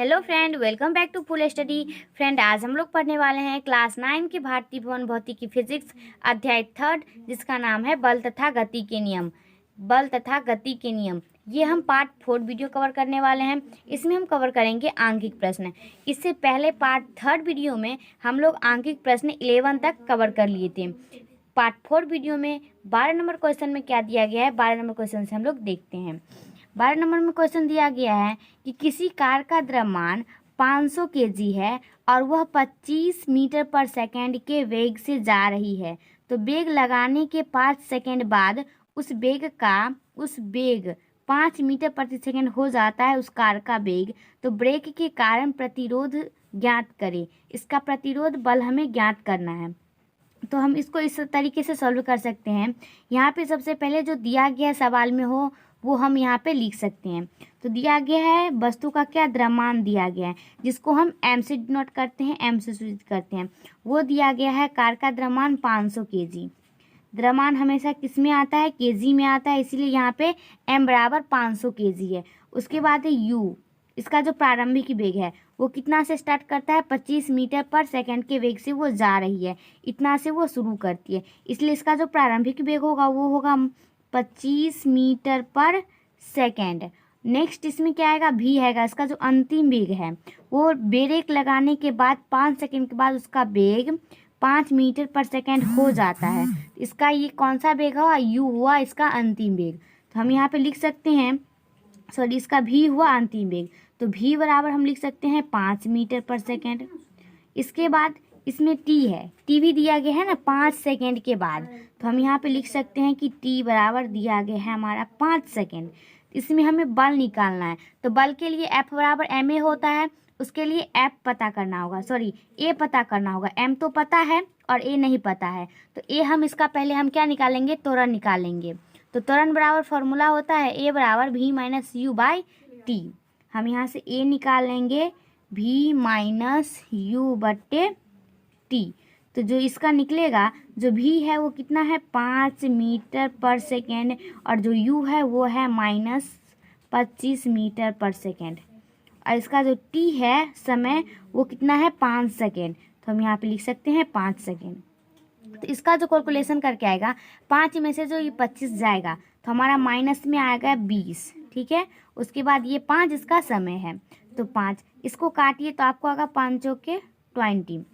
Hello friend, welcome back to full study. Friend, आज हम लोग पढ़ने वाले हैं क्लास 9 की भारतीय भवन भौतिकी फिजिक्स अध्याय 3, जिसका नाम है बल तथा गति के नियम। बल तथा गति के नियम, ये हम पार्ट 4 वीडियो कवर करने वाले हैं। इसमें हम कवर करेंगे आंकिक प्रश्न। इससे पहले पार्ट 3 वीडियो में हम लोग आंकिक प्रश्न 11 तक कवर कर लिए थे। पार्ट 4 वीडियो में 12 नंबर क्वेश्चन में क्या दिया गया है, 12 नंबर क्वेश्चन से हम लोग देखते हैं। 12 नंबर में क्वेश्चन दिया गया है कि किसी कार का द्रव्यमान 500 केजी है और वह 25 मीटर पर सेकंड के वेग से जा रही है, तो वेग लगाने के 5 सेकंड बाद उस वेग 5 मीटर प्रति सेकंड हो जाता है उस कार का वेग, तो ब्रेक के कारण प्रतिरोध ज्ञात करें। इसका प्रतिरोध बल हमें ज्ञात करना है। तो हम इसको इस तरीके से सॉल्व कर सकते हैं। यहाँ पे सबसे पहले जो दिया गया सवाल में हो वो हम यहाँ पे लिख सकते हैं। तो दिया गया है वस्तु का क्या द्रव्यमान दिया गया है, जिसको हम m से डिनोट करते हैं, m से सूचित करते हैं। वो दिया गया है कार का द्रव्यमान 500 केजी। द्रव्यमान हमेशा किस में आता है, केजी में आता है, इसीलिए यहाँ पे m बराबर 500 केजी है। उसके बाद है u, इसका जो प्रारंभिक वेग है वो कितना से स्टार्ट करता है, 25 मीटर पर सेकंड के वेग से वो जा रही है, इतना से वो शुरू करती है, इसलिए इसका जो प्रारंभिक वेग होगा वो होगा 25 मीटर पर सेकंड। नेक्स्ट इसमें क्या आएगा, भी आएगा। इसका जो अंतिम वेग है वो ब्रेक लगाने के बाद 5 सेकंड के बाद उसका वेग 5 मीटर पर सेकंड हो जाता है। इसका ये कौन सा वेग हुआ, यू हुआ इसका अंतिम वेग। तो हम यहाँ पे लिख सकते हैं, सॉरी इसका भी हुआ अंतिम वेग, तो भी बराबर हम लिख सकते हैं 5 मीटर पर सेकंड। इसके बाद इसमें टी है, टी भी दिया गया है ना 5 सेकंड के बाद, तो हम यहाँ पे लिख सकते हैं कि टी बराबर दिया गया है हमारा 5 सेकंड। इसमें हमें बल निकालना है, तो बल के लिए F बराबर ma होता है, उसके लिए F पता करना होगा, सॉरी A पता करना होगा। M तो पता है और A नहीं पता है, तो A हम इसका पहले हम क्या निकालेंगे, त्वरण निकालेंगे। तो त्वरण बराबर फॉर्मूला होता है A बराबर v minus you by T. हम यहाँ से A निकाल लेंगे v माइनस यू बट्टे टी। तो जो इसका निकलेगा, जो भी है वो कितना है 5 मीटर पर सेकेंड, और जो u है वो है -25 मीटर पर सेकेंड, और इसका जो t है समय वो कितना है 5 सेकेंड। तो हम यहाँ पे लिख सकते हैं 5 सेकेंड। तो इसका जो कैलकुलेशन करके आएगा, 5 में से जो ये 25 जाएगा तो हमारा माइनस में आएगा 20, ठीक है। उसके बाद ये 5 इसका समय है, तो 5 इसको काटिए तो आपको आएगा 5 के 20,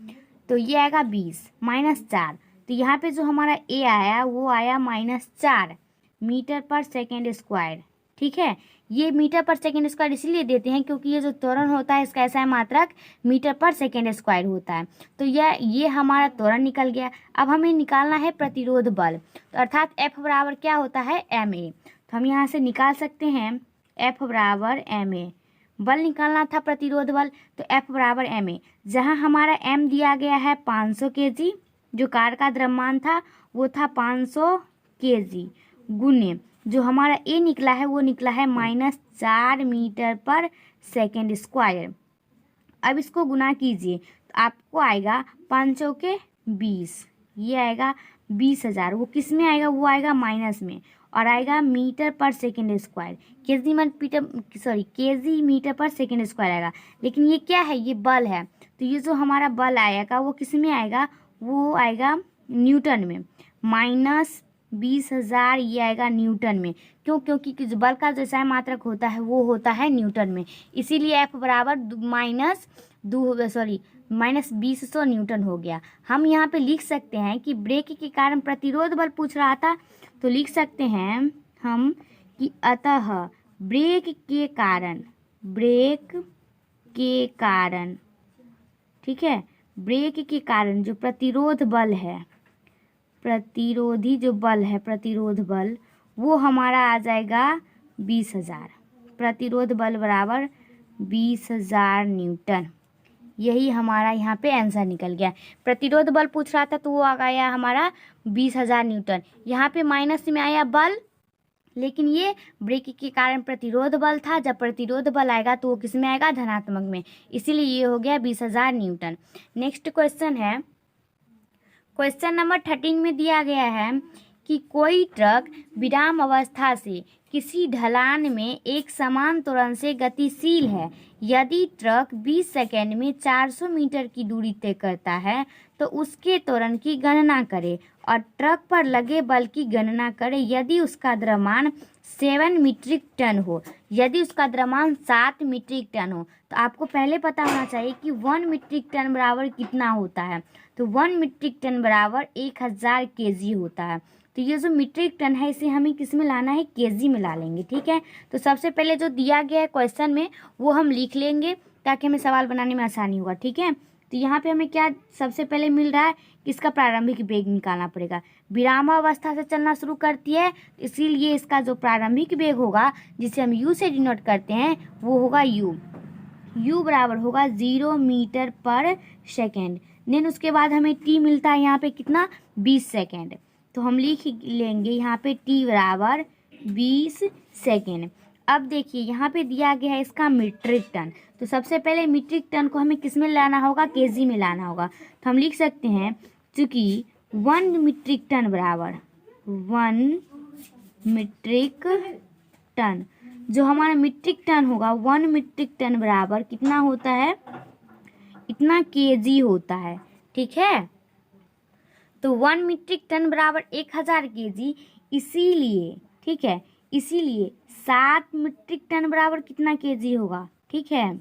तो ये आएगा 20 -4। तो यहाँ पे जो हमारा a आया वो आया -4 मीटर पर सेकेंड स्क्वायर, ठीक है। ये मीटर पर सेकेंड स्क्वायर इसलिए देते हैं क्योंकि ये जो त्वरण होता है इसका ऐसा मात्रक मीटर पर सेकेंड स्क्वायर होता है। तो ये हमारा त्वरण निकल गया। अब हमें निकालना है प्रतिरोध बल, तो अर्थात F बराबर क्या होता है ma। तो हम यहाँ से निकाल सकते हैं F बराबर ma। बल निकालना था प्रतिरोध बल, तो F बराबर ma। जहाँ हमारा m दिया गया है 500 केजी, जो कार का द्रव्यमान था वो था 500 केजी, गुने जो हमारा a निकला है वो निकला है -4 मीटर पर सेकेंड स्क्वायर। अब इसको गुना कीजिए तो आपको आएगा 5 के 20, ये आएगा 20,000। वो किस में आएगा, वो आएगा माइनस में, और आएगा मीटर पर सेकेंड स्क्वायर, केजी मीटर पर सेकेंड स्क्वायर आएगा। लेकिन ये क्या है, ये बल है, तो ये जो हमारा बल आएगा वो किस में आएगा, वो आएगा न्यूटन में। -20,000 ये आएगा न्यूटन में। क्यों, क्योंकि बल का जो सही मात्रक होता है वो होता है न्यूटन में, इसीलिए F बराबर -200 न्यूटन हो गया। हम यहाँ पे लिख सकते हैं कि ब्रेक के कारण प्रतिरोध बल पूछ रहा था, तो लिख सकते हैं हम कि अतः ब्रेक के कारण, ठीक है, ब्रेक के कारण जो प्रतिरोध बल है, प्रतिरोधी जो बल है, प्रतिरोध बल वो हमारा आ जाएगा 20,000। प्रतिरोध बल बराबर 20,000 न्यूटन। यही हमारा यहाँ पे आंसर निकल गया। प्रतिरोध बल पूछ रहा था तो वो आ गया हमारा 20,000 न्यूटन। यहाँ पे माइनस में आया बल, लेकिन ये ब्रेक के कारण प्रतिरोध बल था। जब प्रतिरोध बल आएगा तो वो किस में आएगा, धनात्मक में, इसीलिए ये हो गया 20,000 न्यूटन। नेक्स्ट क्वेश्चन है, क्वेश्चन नंबर 13 में दिया गया है कि कोई ट्रक विराम अवस्था से किसी ढलान में एक समान त्वरण से गतिशील है। यदि ट्रक 20 सेकंड में 400 मीटर की दूरी तय करता है तो उसके त्वरण की गणना करें और ट्रक पर लगे बल की गणना करें यदि उसका द्रव्यमान 7 मीट्रिक टन हो। यदि उसका द्रव्यमान 7 मीट्रिक टन हो तो आपको पहले पता होना चाहिए कि 1 मीट्रिक टन बराबर कितना होता है। तो 1 मीट्रिक टन बराबर 1000 केजी होता है। तो ये जो मीट्रिक टन है इसे हमें किस में लाना है, केजी में ला लेंगे। ठीक है, तो सबसे पहले जो दिया गया है क्वेश्चन में वो हम लिख लेंगे ताकि हमें सवाल बनाने में आसानी होगा। ठीक है, तो यहाँ पे हमें क्या सबसे पहले मिल रहा है कि इसका प्रारंभिक वेग निकालना पड़ेगा। विरामावस्था से चलना शुरू करती है, इसीलिए इसका जो प्रारंभिक वेग होगा जिसे हम यू से डिनोट करते हैं वो होगा यू बराबर होगा 0 मीटर पर सेकेंड। देन उसके बाद हमें टी मिलता है यहाँ पे कितना, 20 सेकेंड। तो हम लिख लेंगे यहाँ पे टी बराबर 20 सेकेंड। अब देखिए यहाँ पे दिया गया है इसका मीट्रिक टन, तो सबसे पहले मीट्रिक टन को हमें किस में लाना होगा, केजी में लाना होगा। तो हम लिख सकते हैं चूँकि 1 मीट्रिक टन बराबर 1 मीट्रिक टन, जो हमारा मीट्रिक टन होगा 1 मीट्रिक टन बराबर कितना होता है, इतना केजी होता है। ठीक है, तो 1 मीट्रिक टन बराबर 1000 केजी, इसीलिए ठीक है, इसीलिए 7 मीट्रिक टन बराबर कितना केजी होगा, ठीक है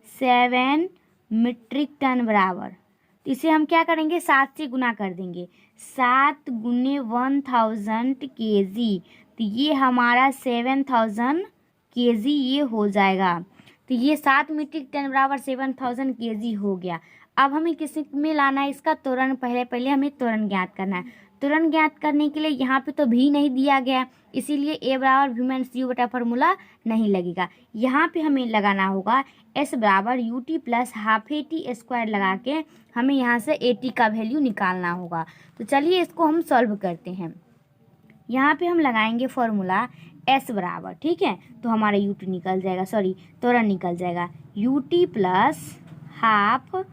7 मीट्रिक टन बराबर, तो इसे हम क्या करेंगे 7 से गुना कर देंगे, 7 गुने 1000 केजी, तो ये हमारा 7000 केजी ये हो जाएगा। तो ये 7 मीट्रिक टन बराबर 7000 केजी हो गया। अब हमें किस में लाना है इसका त्वरण, पहले हमें त्वरण ज्ञात करना है। त्वरण ज्ञात करने के लिए यहाँ पे तो भी नहीं दिया गया, इसीलिए ए बराबर वी माइनस यू बटा फॉर्मूला नहीं लगेगा। यहाँ पे हमें लगाना होगा एस बराबर U T plus half A T square लगा के हमें यहाँ से ए टी का वैल्यू निकालना होगा। तो चलिए इसको हम सॉल्व करते हैं। यहाँ पे हम लगाएंगे फॉर्मूला एस बराबर, ठीक है, तो हमारा यू टी निकल जाएगा, सॉरी त्वरण निकल जाएगा U T plus half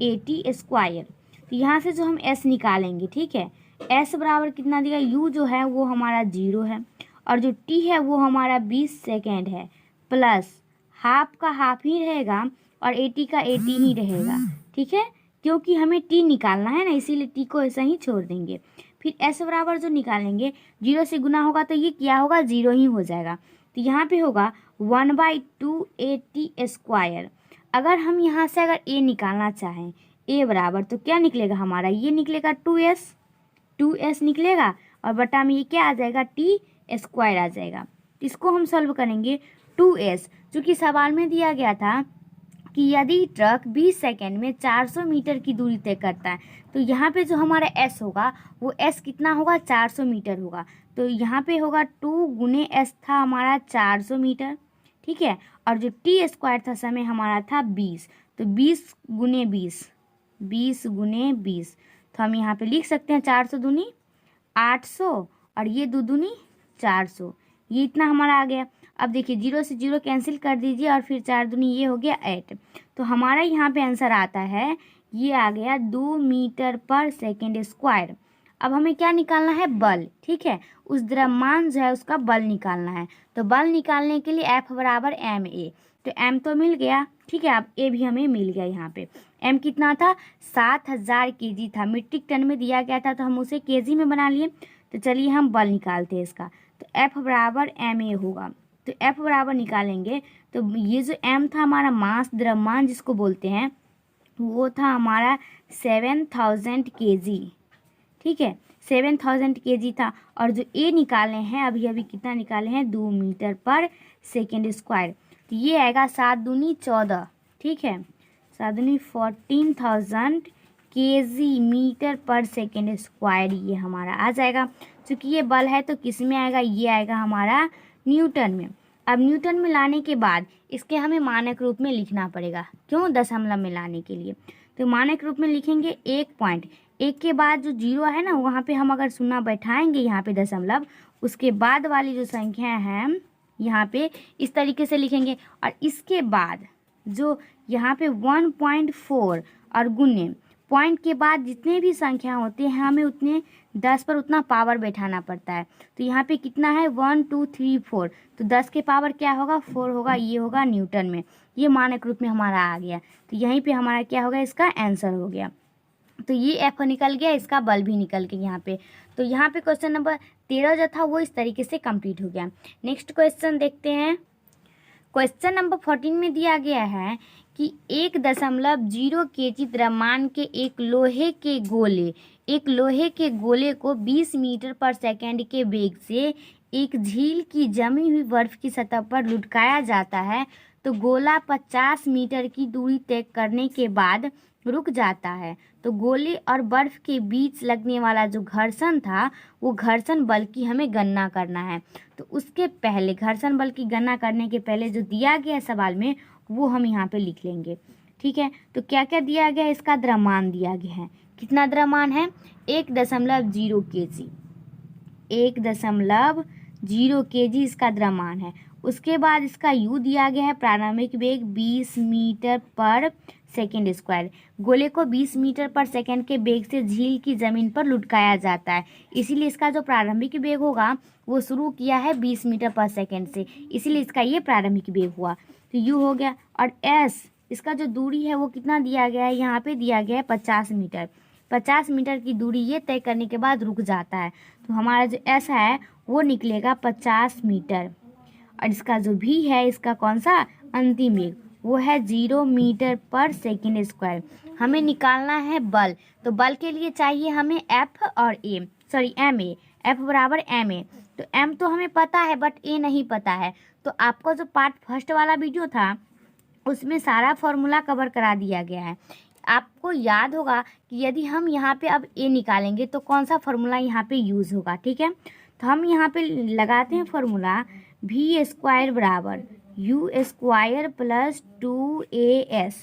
A T square. तो यहाँ से जो हम एस निकालेंगे, ठीक है, एस बराबर कितना देगा, यू जो है वो हमारा 0 है और जो टी है वो हमारा 20 सेकेंड है, प्लस हाफ का हाफ ही रहेगा और 80 का 80 ही रहेगा। ठीक है, क्योंकि हमें टी निकालना है ना, इसीलिए टी को ऐसा ही छोड़ देंगे। फिर एस बराबर जो निकालेंगे 0 से गुना होगा तो ये क्या होगा, 0 ही हो जाएगा। तो यहाँ पे होगा 1/2 ए टी स्क्वायर। अगर हम यहाँ से अगर ए निकालना चाहें, ए बराबर तो क्या निकलेगा हमारा, ये निकलेगा 2s निकलेगा और बटा में ये क्या आ जाएगा, टी स्क्वायर आ जाएगा। इसको हम सॉल्व करेंगे 2s, चूँकि सवाल में दिया गया था कि यदि ट्रक 20 सेकेंड में 400 मीटर की दूरी तय करता है तो यहाँ पे जो हमारा s होगा वो s कितना होगा, 400 मीटर होगा। तो यहाँ पे होगा 2 गुने s था हमारा 400 मीटर, ठीक है, और जो टी स्क्वायर था समय हमारा था 20, तो 20 गुने 20, तो हम यहाँ पे लिख सकते हैं 400 दूनी 800 और ये 2 दूनी 400, ये इतना हमारा आ गया। अब देखिए 0 से 0 कैंसिल कर दीजिए और फिर 4 दूनी ये हो गया 8, तो हमारा यहाँ पे आंसर आता है, ये आ गया 2 मीटर पर सेकेंड स्क्वायर। अब हमें क्या निकालना है, बल, ठीक है, उस द्रव्यमान जो है उसका बल निकालना है। तो बल निकालने के लिए F बराबर एम ए, तो m तो मिल गया, ठीक है, अब a भी हमें मिल गया। यहाँ पे m कितना था, 7000 केजी था, मीट्रिक टन में दिया गया था तो हम उसे केजी में बना लिए। तो चलिए हम बल निकालते हैं इसका, तो F बराबर एम ए होगा। तो F बराबर निकालेंगे तो ये जो m था हमारा मास द्रव्यमान जिसको बोलते हैं वो था हमारा 7000 केजी, ठीक है, 7000 केजी था, और जो a निकाले हैं अभी कितना निकाले हैं, 2 मीटर पर सेकेंड स्क्वायर, तो ये आएगा 7 दूनी 14, ठीक है, 7 दूनी 14,000 केजी मीटर पर सेकेंड स्क्वायर ये हमारा आ जाएगा। क्योंकि ये बल है तो किस में आएगा, ये आएगा हमारा न्यूटन में। अब न्यूटन में लाने के बाद इसके हमें मानक रूप में लिखना पड़ेगा, क्यों, दशमलव में लाने के लिए। तो मानक रूप में लिखेंगे 1 के बाद जो 0 है ना वहाँ पे हम अगर शून्य बैठाएंगे यहाँ पे दशमलव, उसके बाद वाली जो संख्या है यहाँ पे इस तरीके से लिखेंगे, और इसके बाद जो यहाँ पे 1.4 और गुने पॉइंट के बाद जितने भी संख्या होते हैं हमें उतने 10 पर उतना पावर बैठाना पड़ता है। तो यहाँ पे कितना है 1 2 3 4, तो 10 के पावर क्या होगा 4 होगा, ये होगा न्यूटन में, ये मानक रूप में हमारा आ गया। तो यहीं पे हमारा क्या होगा, इसका आंसर हो गया। तो ये एफ निकल गया, इसका बल भी निकल गया यहाँ पे। तो यहाँ पे क्वेश्चन नंबर 13 जो था वो इस तरीके से कंप्लीट हो गया। नेक्स्ट क्वेश्चन देखते हैं। क्वेश्चन नंबर 14 में दिया गया है कि 1.0 kg द्रव्यमान के एक लोहे के गोले को 20 मीटर पर सेकंड के वेग से एक झील की जमी हुई बर्फ की सतह पर लुढ़काया जाता है, तो गोला 50 मीटर की दूरी तय करने के बाद रुक जाता है। तो गोले और बर्फ के बीच लगने वाला जो घर्षण था वो घर्षण बल की हमें गणना करना है। तो उसके पहले घर्षण बल की गणना करने के पहले जो दिया गया है सवाल में वो हम यहाँ पे लिख लेंगे। ठीक है, तो क्या क्या दिया गया है, इसका द्रव्यमान दिया गया है। कितना द्रव्यमान है 1.0 kg, 1.0 kg इसका द्रव्यमान है। उसके बाद इसका यू दिया गया है, प्रारंभिक वेग 20 मीटर पर सेकेंड स्क्वायर। गोले को 20 मीटर पर सेकेंड के वेग से झील की जमीन पर लुढ़काया जाता है, इसीलिए इसका जो प्रारंभिक वेग होगा वो शुरू किया है 20 मीटर पर सेकेंड से, इसीलिए इसका ये प्रारंभिक वेग हुआ। तो यू हो गया। और एस, इसका जो दूरी है वो कितना दिया गया है, यहाँ पे दिया गया है 50 मीटर। 50 मीटर की दूरी ये तय करने के बाद रुक जाता है, तो हमारा जो एस है वो निकलेगा 50 मीटर। और इसका जो भी है, इसका कौन सा अंतिम वेग, वो है 0 मीटर पर सेकेंड स्क्वायर। हमें निकालना है बल, तो बल के लिए चाहिए हमें एफ और एम ए, एफ बराबर एम ए। तो एम तो हमें पता है बट ए नहीं पता है। तो आपको जो पार्ट फर्स्ट वाला वीडियो था उसमें सारा फॉर्मूला कवर करा दिया गया है। आपको याद होगा कि यदि हम यहाँ पे अब ए निकालेंगे तो कौन सा फॉर्मूला यहाँ पे यूज़ होगा। ठीक है, तो हम यहाँ पे लगाते हैं फॉर्मूला वी स्क्वायर बराबर यू स्क्वायर प्लस 2as।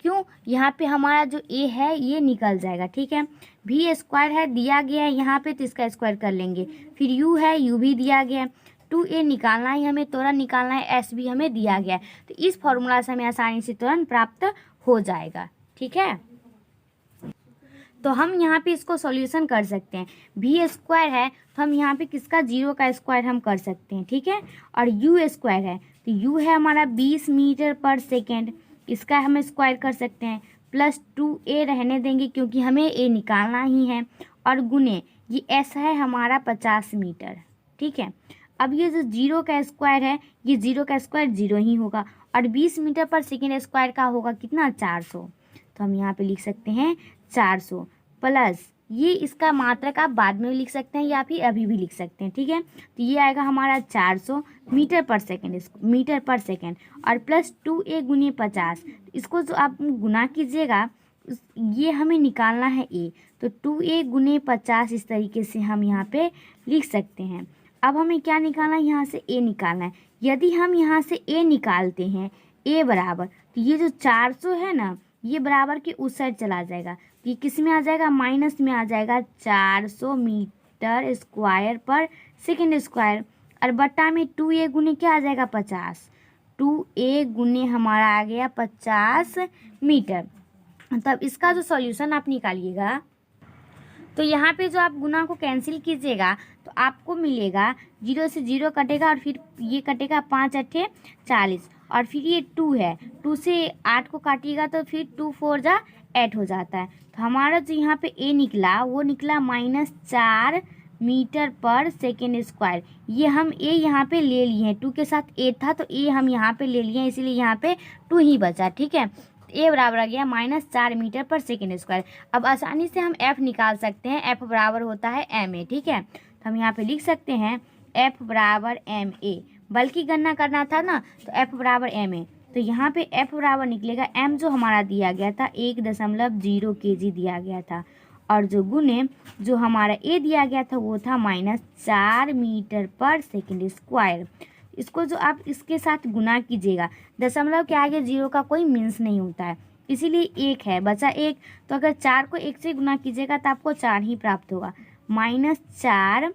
क्यों, यहाँ पे हमारा जो a है ये निकल जाएगा। ठीक है, वी स्क्वायर है दिया गया है यहाँ पे, तो इसका स्क्वायर कर लेंगे। फिर u है, u भी दिया गया है, 2a निकालना है हमें, तुरंत निकालना है, s भी हमें दिया गया है। तो इस फॉर्मूला से हमें आसानी से तुरंत प्राप्त हो जाएगा। ठीक है, तो हम यहाँ पे इसको सॉल्यूशन कर सकते हैं। वी स्क्वायर है तो हम यहाँ पे किसका 0 का स्क्वायर हम कर सकते हैं। ठीक है, और यू स्क्वायर है तो यू है हमारा 20 मीटर पर सेकेंड, इसका हम स्क्वायर कर सकते हैं, प्लस 2a रहने देंगे क्योंकि हमें a निकालना ही है, और गुने ये s है हमारा 50 मीटर। ठीक है, अब ये जो 0 का स्क्वायर है, ये 0 का स्क्वायर 0 ही होगा, और 20 मीटर पर सेकेंड स्क्वायर का होगा कितना 400। तो हम यहाँ पे लिख सकते हैं 400 प्लस ये इसका मात्रक आप बाद में भी लिख सकते हैं या फिर अभी भी लिख सकते हैं। ठीक है, तो ये आएगा हमारा 400 मीटर पर सेकेंड और प्लस 2a गुने 50। इसको जो आप गुना कीजिएगा ये हमें निकालना है a, तो 2a गुने 50 इस तरीके से हम यहाँ पे लिख सकते हैं। अब हमें क्या निकालना है, यहाँ से a निकालना है। यदि हम यहाँ से a निकालते हैं, a बराबर, तो ये जो 400 है ना ये बराबर के उस साइड चला जाएगा, तो ये किस में आ जाएगा, माइनस में आ जाएगा 400 मीटर स्क्वायर पर सेकेंड स्क्वायर, और बट्टा में 2a गुने क्या आ जाएगा 50, 2a गुने हमारा आ गया 50 मीटर। तब इसका जो सॉल्यूशन आप निकालिएगा तो यहाँ पे जो आप गुना को कैंसिल कीजिएगा तो आपको मिलेगा 0 से 0 कटेगा और फिर ये कटेगा 5 अट्ठे 40, और फिर ये 2 है, 2 से 8 को काटिएगा तो फिर 2 4 जा 8 हो जाता है। तो हमारा जो यहाँ पे a निकला वो निकला -4 मीटर पर सेकेंड स्क्वायर। ये हम a यहाँ पे ले लिए हैं, 2 के साथ a था तो a हम यहाँ पे ले लिए हैं, इसीलिए यहाँ पे 2 ही बचा। ठीक है, a बराबर आ गया -4 मीटर पर सेकेंड स्क्वायर। अब आसानी से हम f निकाल सकते हैं, f बराबर होता है ma। ठीक है, तो हम यहाँ पे लिख सकते हैं f बराबर ma, बल की गणना करना था ना तो f बराबर ma, तो यहाँ पे f बराबर निकलेगा m जो हमारा दिया गया था 1.0 kg दिया गया था, और जो गुने जो हमारा a दिया गया था वो था -4 मीटर पर सेकेंड स्क्वायर। इसको जो आप इसके साथ गुना कीजिएगा, दशमलव के आगे 0 का कोई मीन्स नहीं होता है, इसीलिए 1 है बचा 1, तो अगर 4 को 1 से गुना कीजिएगा तो आपको 4 ही प्राप्त होगा, -4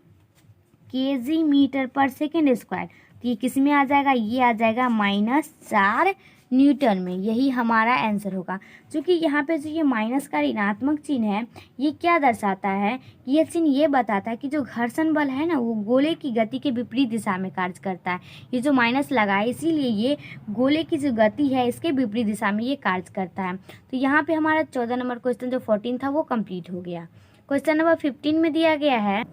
kg मीटर पर सेकेंड स्क्वायर। तो ये किस में आ जाएगा, ये आ जाएगा -4 न्यूटन में। यही हमारा आंसर होगा। क्योंकि यहाँ पे जो ये माइनस का ऋणात्मक चिन्ह है, ये क्या दर्शाता है, ये चिन्ह ये बताता है कि जो घर्षण बल है ना, वो गोले की गति के विपरीत दिशा में कार्य करता है। ये जो माइनस लगा है, इसीलिए ये गोले की जो गति है इसके विपरीत दिशा में ये कार्य करता है। तो यहाँ पे हमारा 14 नंबर क्वेश्चन जो 14 था वो कंप्लीट हो गया। क्वेश्चन नंबर 15 में दिया गया है,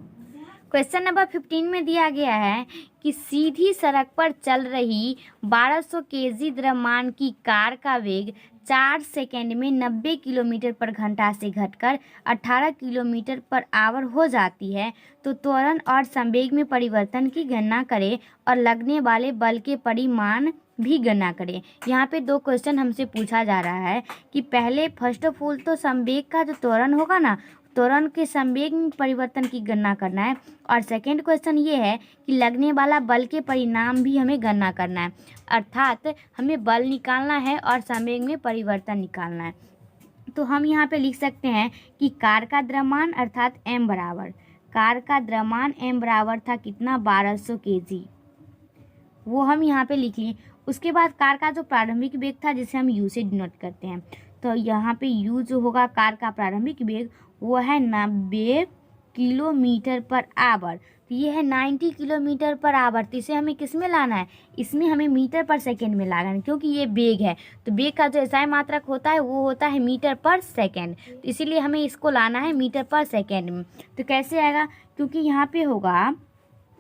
क्वेश्चन नंबर 15 में दिया गया है कि सीधी सड़क पर चल रही 1200 केजी द्रव्यमान की कार का वेग 4 सेकंड में 90 किलोमीटर पर घंटा से घटकर 18 किलोमीटर पर आवर हो जाती है, तो त्वरण और संवेग में परिवर्तन की गणना करें और लगने वाले बल के परिमाण भी गणना करें। यहाँ पे दो क्वेश्चन हमसे पूछा जा रहा है कि पहले फर्स्ट ऑफ ऑल तो संवेग का जो त्वरण होगा ना, त्वरण के संवेग में परिवर्तन की गणना करना है, और सेकंड क्वेश्चन ये है कि लगने वाला बल के परिणाम भी हमें गणना करना है। अर्थात हमें बल निकालना है और संवेग में परिवर्तन निकालना है। तो हम यहाँ पे लिख सकते हैं कि कार का द्रव्यमान अर्थात m बराबर, कार का द्रव्यमान m बराबर था कितना, 1200 केजी, वो हम यहाँ पे लिख लिए। उसके बाद कार का जो प्रारंभिक वेग था जिसे हम u से डिनोट करते हैं, तो यहाँ पे u जो होगा कार का प्रारंभिक वेग वो है 90 किलोमीटर पर आवर। तो ये है 90 किलोमीटर पर आवर। तो इसे हमें किस में लाना है, इसमें हमें मीटर पर सेकेंड में लाना है, क्योंकि ये वेग है। तो वेग का जो एसआई मात्रक होता है वो होता है मीटर पर सेकेंड, तो इसीलिए हमें इसको लाना है मीटर पर सेकेंड में। तो कैसे आएगा, क्योंकि यहाँ पे होगा,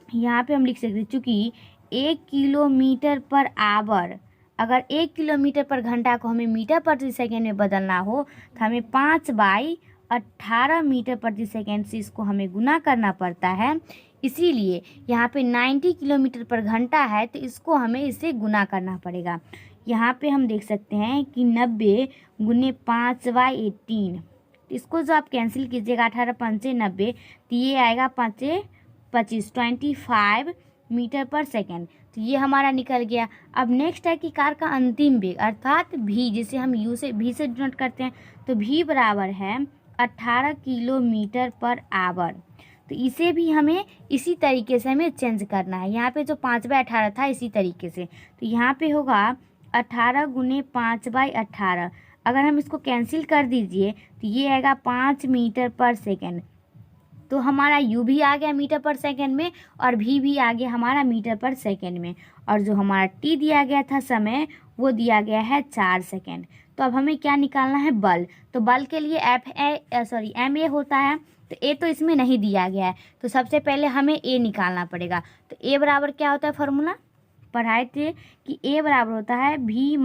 यहाँ पे हम लिख सकते हैं चूँकि 1 किलोमीटर पर आवर, अगर 1 किलोमीटर पर घंटा को हमें मीटर प्रति सेकेंड में बदलना हो तो हमें 5/18 मीटर प्रति सेकेंड से इसको हमें गुना करना पड़ता है। इसीलिए यहाँ पे 90 किलोमीटर पर घंटा है, तो इसको हमें इससे गुना करना पड़ेगा। यहाँ पे हम देख सकते हैं कि 90 गुने 5/18, इसको जो आप कैंसिल कीजिएगा 18 पंचे 90, तो ये आएगा 5 25 25 मीटर पर सेकेंड। तो ये हमारा निकल गया। अब नेक्स्ट है कि कार का अंतिम वेग अर्थात v, जिसे हम u से v से डिनोट करते हैं, तो v बराबर है 18 किलोमीटर पर आवर। तो इसे भी हमें इसी तरीके से हमें चेंज करना है। यहाँ पे जो 5/18 था इसी तरीके से, तो यहाँ पे होगा 18 गुने 5/18। अगर हम इसको कैंसिल कर दीजिए तो ये आएगा 5 मीटर पर सेकेंड। तो हमारा u भी आ गया मीटर पर सेकेंड में और v भी आ गया हमारा मीटर पर सेकेंड में, और जो हमारा t दिया गया था समय वो दिया गया है 4 सेकेंड। तो अब हमें क्या निकालना है, बल। तो बल के लिए ma होता है, तो a तो इसमें नहीं दिया गया है, तो सबसे पहले हमें a निकालना पड़ेगा। तो a बराबर क्या होता है, फार्मूला पढ़ाए थे कि a बराबर होता है v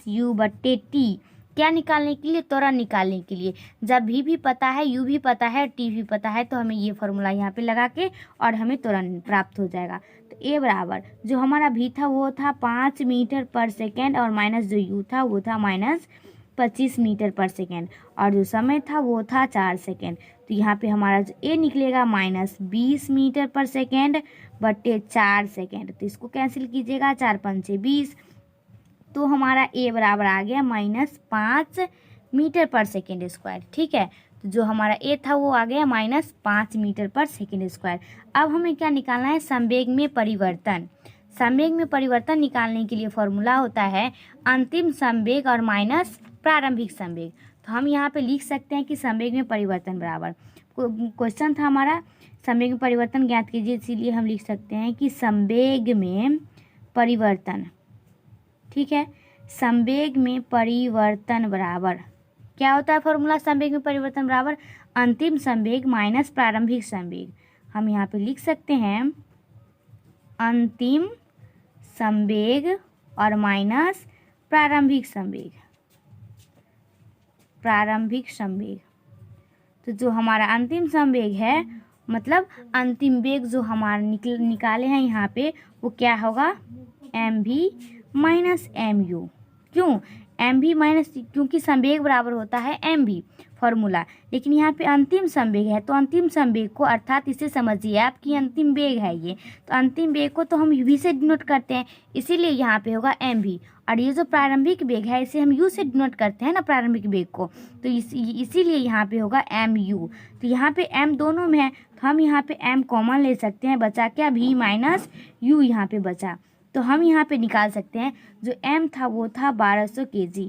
- u बट्टे t। क्या निकालने के लिए, त्वरण निकालने के लिए। जब भी पता है, u भी पता है, t भी पता है, तो हमें ये फार्मूला यहाँ पे लगा के और हमें त्वरण प्राप्त हो जाएगा। तो a बराबर जो हमारा v था वो था 5 मीटर पर सेकेंड, और माइनस जो u था वो था -25 मीटर पर सेकेंड, और जो समय था वो था 4 सेकेंड। तो यहाँ पे हमारा जो a निकलेगा -20 मीटर पर सेकेंड बट्टे 4 सेकेंड। तो इसको कैंसिल कीजिएगा, 4 पंचे 20, तो हमारा a बराबर आ गया -5 मीटर पर सेकेंड स्क्वायर। ठीक है, तो जो हमारा a था वो आ गया -5 मीटर पर सेकेंड स्क्वायर। अब हमें क्या निकालना है, संवेग में परिवर्तन। संवेग में परिवर्तन निकालने के लिए फॉर्मूला होता है अंतिम संवेग और माइनस प्रारंभिक संवेग। तो हम यहाँ पे लिख सकते हैं कि संवेग में परिवर्तन बराबर, क्वेश्चन था हमारा संवेग में परिवर्तन ज्ञात कीजिए, इसीलिए हम लिख सकते हैं कि संवेग में परिवर्तन, ठीक है, संवेग में परिवर्तन बराबर क्या होता है फॉर्मूला, संवेग में परिवर्तन बराबर अंतिम संवेग माइनस प्रारंभिक संवेग। हम यहाँ पे लिख सकते हैं अंतिम संवेग और माइनस प्रारंभिक संवेग, प्रारंभिक संवेग। तो जो हमारा अंतिम संवेग है, मतलब अंतिम वेग जो हमारे निकाले हैं यहाँ पे, वो क्या होगा, mv माइनस mu। क्यों mv माइनस, क्योंकि संवेग बराबर होता है mv फॉर्मूला, लेकिन यहाँ पे अंतिम संवेग है, तो अंतिम संवेग को अर्थात इसे समझिए आपकी अंतिम वेग है ये, तो अंतिम वेग को तो हम v से डिनोट करते हैं, इसीलिए यहाँ पे होगा mv। और ये जो प्रारंभिक वेग है इसे हम u से डिनोट करते हैं ना प्रारंभिक वेग को, तो इसीलिए यहाँ पे होगा mu। तो यहाँ पे m दोनों में है, तो हम यहाँ पे m कॉमन ले सकते हैं, बचा क्या, v माइनस u यहाँ पे बचा। तो हम यहाँ पे निकाल सकते हैं जो m था वो था 1200 kg,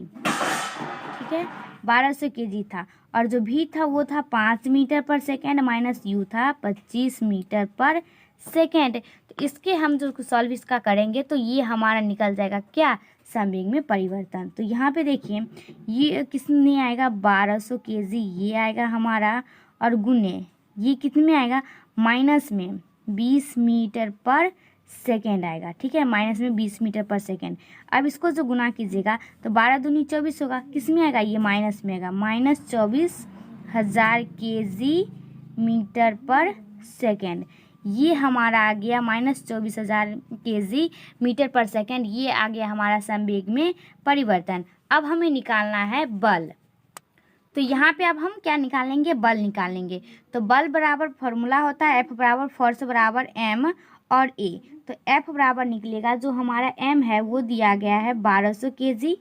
ठीक है, 1200 kg था, और जो v था वो था 5 मीटर पर सेकेंड माइनस u था 25 मीटर पर सेकेंड। तो इसके हम जो सॉल्व इसका करेंगे तो ये हमारा निकल जाएगा क्या, संवेग में परिवर्तन। तो यहाँ पे देखिए ये कितने आएगा 1200 kg, ये आएगा हमारा, और गुने ये कितने में आएगा, माइनस में 20 मीटर पर सेकेंड आएगा, ठीक है, माइनस में 20 मीटर पर सेकेंड। अब इसको जो गुना कीजिएगा तो 12 दूनी 24 होगा, किस में आएगा, ये माइनस में आएगा, माइनस 24,000 kg मीटर पर सेकेंड। ये हमारा आ गया माइनस 24,000 kg मीटर पर सेकेंड, ये आ गया हमारा संवेग में परिवर्तन। अब हमें निकालना है बल। तो यहाँ पे अब हम क्या निकालेंगे, बल निकालेंगे। तो बल बराबर फॉर्मूला होता है F बराबर फोर्स बराबर m और a। तो F बराबर निकलेगा, जो हमारा m है वो दिया गया है 1200 kg,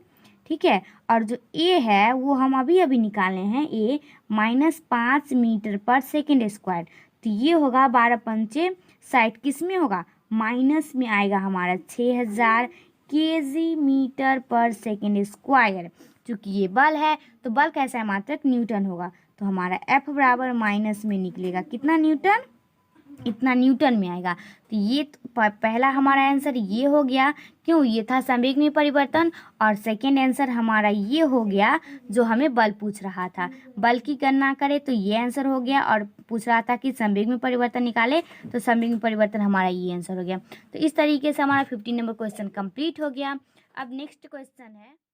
ठीक है, और जो a है वो हम अभी निकाले हैं, a माइनस 5 मीटर पर सेकेंड स्क्वायर। तो ये होगा 12 पंचे 60, किस में होगा, माइनस में आएगा हमारा 6000 kg मीटर पर सेकेंड स्क्वायर। चूँकि ये बल है तो बल कैसा है, मात्रक न्यूटन होगा। तो हमारा F बराबर माइनस में निकलेगा कितना, न्यूटन, इतना न्यूटन में आएगा। तो ये पहला हमारा आंसर ये हो गया, क्यों, ये था संवेग में परिवर्तन, और सेकेंड आंसर हमारा ये हो गया जो हमें बल पूछ रहा था। बल की गणना करें तो ये आंसर हो गया, और पूछ रहा था कि संवेग में परिवर्तन निकाले तो संवेग में परिवर्तन हमारा ये आंसर हो गया। तो इस तरीके से हमारा 15 नंबर क्वेश्चन कंप्लीट हो गया। अब नेक्स्ट क्वेश्चन है